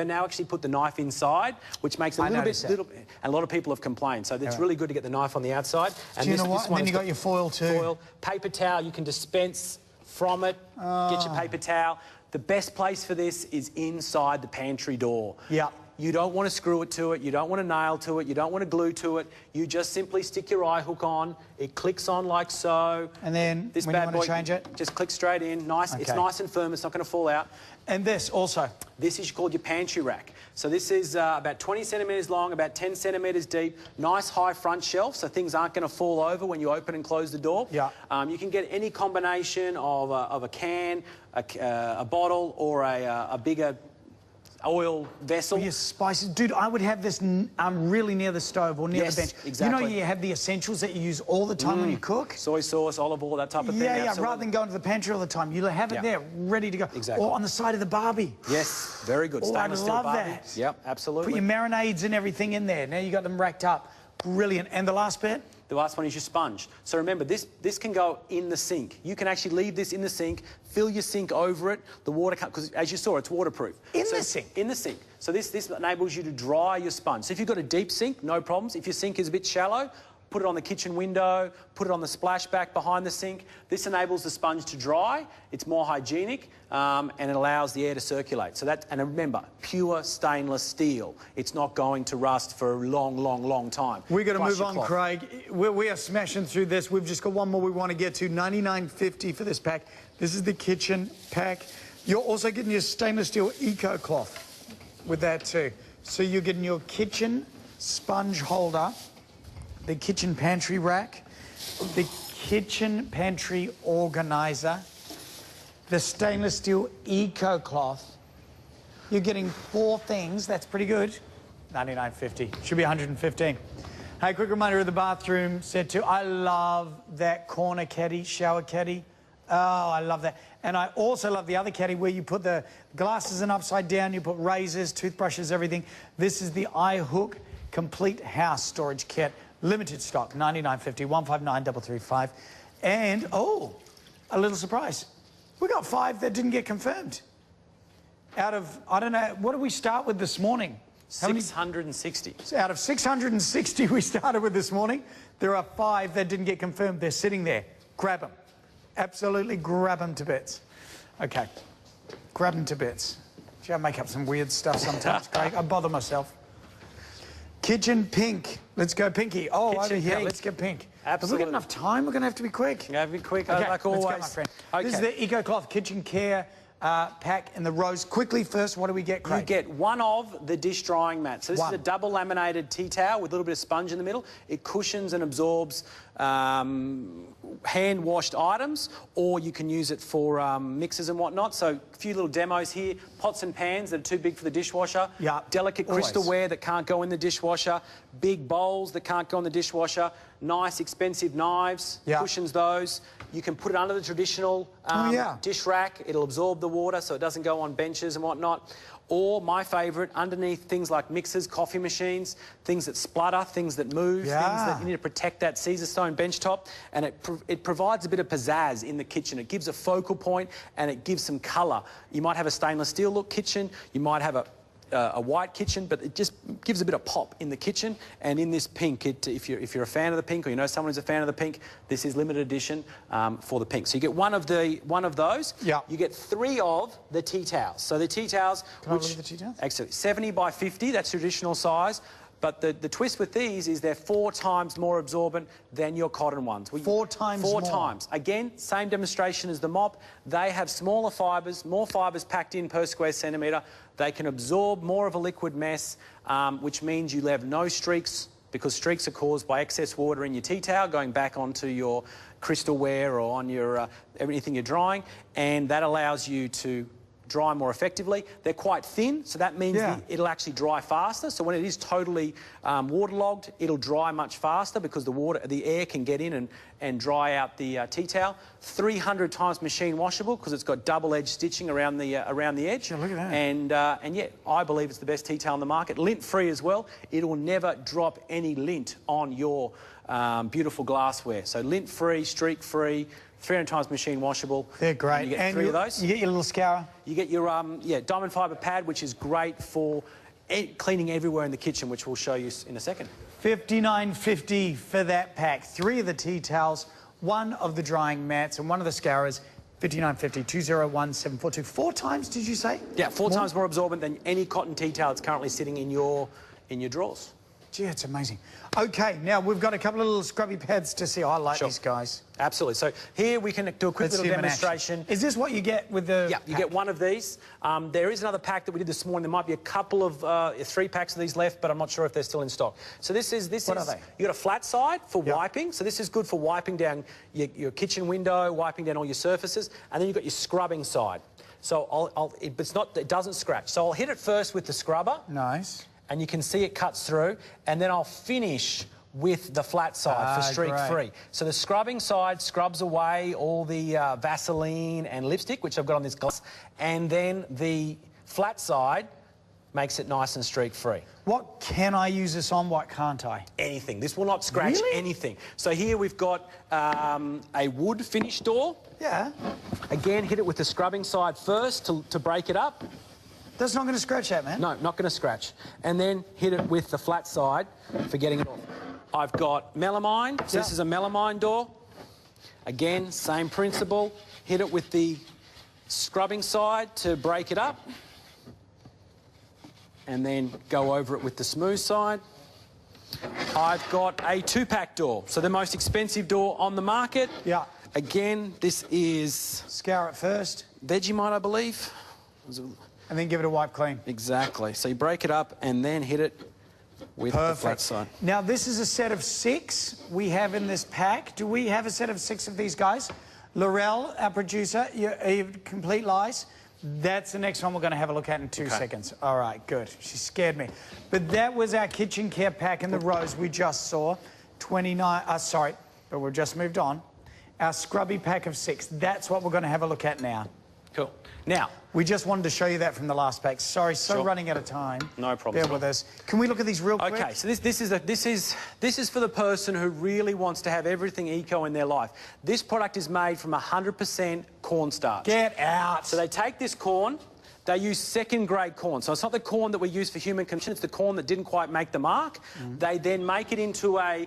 now actually put the knife inside, which makes a little bit. And a lot of people have complained. So it's really good to get the knife on the outside. And do you know what? And then you got your foil too. Foil, paper towel. You can dispense from it. Get your paper towel. The best place for this is inside the pantry door. Yeah. You don't want to screw it to it. You don't want to nail to it. You don't want to glue to it. You just simply stick your iHook on. It clicks on like so. And then this when bad you want boy to change it? just clicks straight in. Nice. Okay. It's nice and firm. It's not going to fall out. And this also? This is called your pantry rack. So this is about 20 centimetres long, about 10 centimetres deep. Nice high front shelf, so things aren't going to fall over when you open and close the door. Yeah. You can get any combination of a can, a bottle, or a bigger oil vessel. Your spices. Dude, I would have this really near the stove or near the bench. Exactly. You know, you have the essentials that you use all the time when you cook? Soy sauce, olive oil, that type of thing. Yeah, rather than going to the pantry all the time. You'll have it there, ready to go. Exactly. Or on the side of the barbie. Yes, very good. Oh, I Stainless steel love barbie. that. Yep, absolutely. Put your marinades and everything in there. Now you got them racked up. Brilliant. And the last bit? The last one is your sponge. So remember, this can go in the sink. You can actually leave this in the sink, fill your sink over it. The water can't, because as you saw, it's waterproof. In the sink? In the sink. So this enables you to dry your sponge. So if you've got a deep sink, no problems. If your sink is a bit shallow, put it on the kitchen window, put it on the splashback behind the sink. This enables the sponge to dry. It's more hygienic, and it allows the air to circulate. So and remember, pure stainless steel. It's not going to rust for a long, long, long time. We're going to move on, Craig. We are smashing through this. We've just got one more we want to get to. $99.50 for this pack. This is the kitchen pack. You're also getting your stainless steel Eco Cloth with that too. So you're getting your kitchen sponge holder, the kitchen pantry rack, the kitchen pantry organizer, the stainless steel Eco Cloth. You're getting 4 things. That's pretty good. $99.50. Should be $115. Hey, quick reminder of the bathroom set too. I love that corner caddy, shower caddy. Oh, I love that. And I also love the other caddy where you put the glasses in upside down, you put razors, toothbrushes, everything. This is the iHook Complete House Storage Kit. Limited stock, $99.50, 159-335. And, oh, a little surprise. We got 5 that didn't get confirmed. out of, I don't know, what did we start with this morning? 660. So out of 660 we started with this morning, there are 5 that didn't get confirmed. They're sitting there. Grab them. Absolutely grab them to bits. Okay. Grab them to bits. Gee, I make up some weird stuff sometimes, Craig. I bother myself. Kitchen pink. Let's go pinky. Oh, Kitchen over here. pink. Let's get pink. Absolutely. Have we got enough time? We're going to have to be quick. Yeah, be quick, Okay, like always. let's go, my friend. Okay. This is the Eco Cloth Kitchen Care pack in the rose. Quickly first, what do we get, Craig? You get one of the dish drying mats. So this One. is a double laminated tea towel with a little bit of sponge in the middle. It cushions and absorbs hand-washed items, or you can use it for mixers and whatnot. So a few little demos here. Pots and pans that are too big for the dishwasher. Yeah, Delicate always. crystalware that can't go in the dishwasher. Big bowls that can't go in the dishwasher. Nice, expensive knives. Yeah. Cushions those. You can put it under the traditional dish rack. It'll absorb the water so it doesn't go on benches and whatnot. Or, my favourite, underneath things like mixers, coffee machines, things that splutter, things that move, things that you need to protect that Caesar stone bench top. And it provides a bit of pizzazz in the kitchen. It gives a focal point and it gives some colour. You might have a stainless steel look kitchen. You might have a white kitchen, but it just gives a bit of pop in the kitchen. And in this pink, if you're a fan of the pink, or you know someone who's a fan of the pink, this is limited edition for the pink. So you get one of those. Yeah. You get 3 of the tea towels. So the tea towels, Can I look at the tea towels? Excellent. 70 by 50. That's traditional size. But the twist with these is they're 4 times more absorbent than your cotton ones. 4 times more? 4 times. Again, same demonstration as the mop. They have smaller fibres, more fibres packed in per square centimetre. They can absorb more of a liquid mess, which means you have no streaks, because streaks are caused by excess water in your tea towel going back onto your crystalware or on your anything you're drying, and that allows you to dry more effectively. They're quite thin, so that means it'll actually dry faster. So when it is totally waterlogged, it'll dry much faster because the air can get in and dry out the tea towel. 300 times machine washable because it's got double-edged stitching around the edge. Yeah, look at that. And yeah, I believe it's the best tea towel in the market. Lint-free as well. It'll never drop any lint on your beautiful glassware. So lint-free, streak-free, 300 times machine washable. They're great. You get 3 of those. You get your little scourer. You get your diamond fibre pad, which is great for cleaning everywhere in the kitchen, which we'll show you in a second. $59.50 for that pack. 3 of the tea towels, 1 of the drying mats, and 1 of the scourers. $59.50, 201742. 4 times, did you say? Yeah, 4 times more absorbent than any cotton tea towel that's currently sitting in your drawers. Gee, it's amazing. OK, now we've got a couple of little scrubby pads to see. I like these guys. Absolutely. So here we can do a quick little demonstration. Is this what you get with the Yeah, you get 1 of these. There is another pack that we did this morning. There might be a couple of 3 packs of these left, but I'm not sure if they're still in stock. So this is What are they? You got a flat side for wiping. So this is good for wiping down your kitchen window, wiping down all your surfaces, and then you've got your scrubbing side. So it doesn't scratch. So I'll hit it first with the scrubber. Nice. And you can see it cuts through, and then I'll finish with the flat side for streak-free. So the scrubbing side scrubs away all the Vaseline and lipstick, which I've got on this glass, and then the flat side makes it nice and streak-free. What can I use this on? What can't I? Anything. This will not scratch anything. So here we've got a wood finish door. Yeah. Again, hit it with the scrubbing side first to break it up. That's not going to scratch that, man. No, not going to scratch. And then hit it with the flat side for getting it off. I've got melamine. So this is a melamine door. Again, same principle. Hit it with the scrubbing side to break it up. And then go over it with the smooth side. I've got a 2-pack door. So the most expensive door on the market. Yeah. Again, this is Scour it first. Vegemite, I believe. And then give it a wipe clean. Exactly. So you break it up and then hit it with the flat side. Now, this is a set of 6 we have in this pack. Do we have a set of 6 of these guys? Laurel, our producer, you complete lies. That's the next one we're going to have a look at in 2 seconds. All right, good. She scared me. But that was our kitchen care pack in the rose we just saw. 29, sorry, but we've just moved on. Our scrubby pack of 6. That's what we're going to have a look at now. Cool. Now, we just wanted to show you that from the last pack. Sorry, running out of time. No problem. Bear with us. Can we look at these real quick? Okay, so this is for the person who really wants to have everything eco in their life. This product is made from 100% cornstarch. Get out. So they take this corn, They use second-grade corn. So it's not the corn that we use for human consumption, it's the corn that didn't quite make the mark. They then make it into a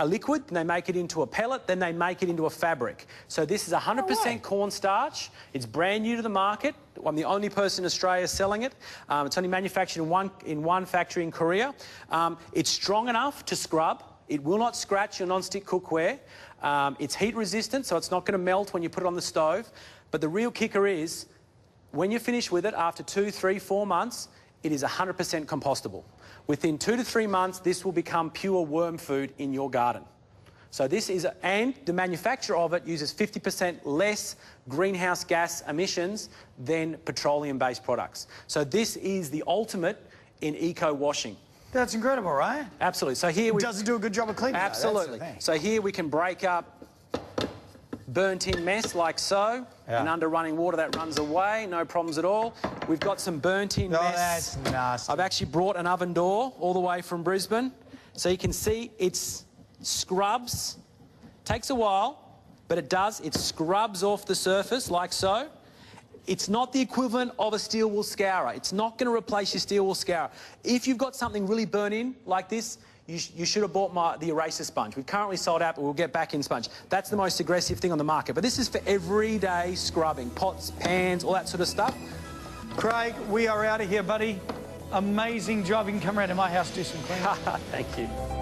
liquid, and they make it into a pellet, then they make it into a fabric. So this is 100% cornstarch. It's brand new to the market. I'm the only person in Australia selling it. It's only manufactured in one factory in Korea. It's strong enough to scrub. It will not scratch your non-stick cookware. It's heat resistant, so it's not going to melt when you put it on the stove. But the real kicker is, when you're finished with it, after 2, 3, 4 months, it is 100% compostable. Within 2 to 3 months, this will become pure worm food in your garden. So this is, and the manufacturer of it uses 50% less greenhouse gas emissions than petroleum-based products. So this is the ultimate in eco-washing. That's incredible, right? Absolutely. So here we... It doesn't do a good job of cleaning. Absolutely. So here we can break up burnt-in mess like so, and under running water that runs away, no problems at all. We've got some burnt-in mess. That's nasty. I've actually brought an oven door all the way from Brisbane, so you can see it's scrubs. Takes a while, but it does. It scrubs off the surface like so. It's not the equivalent of a steel wool scourer. It's not going to replace your steel wool scourer. If you've got something really burnt in like this, you should have bought the eraser sponge. We've currently sold out, but we'll get back in sponge. That's the most aggressive thing on the market. But this is for everyday scrubbing. Pots, pans, all that sort of stuff. Craig, we are out of here, buddy. Amazing job. You can come around to my house, do some cleaning. Thank you.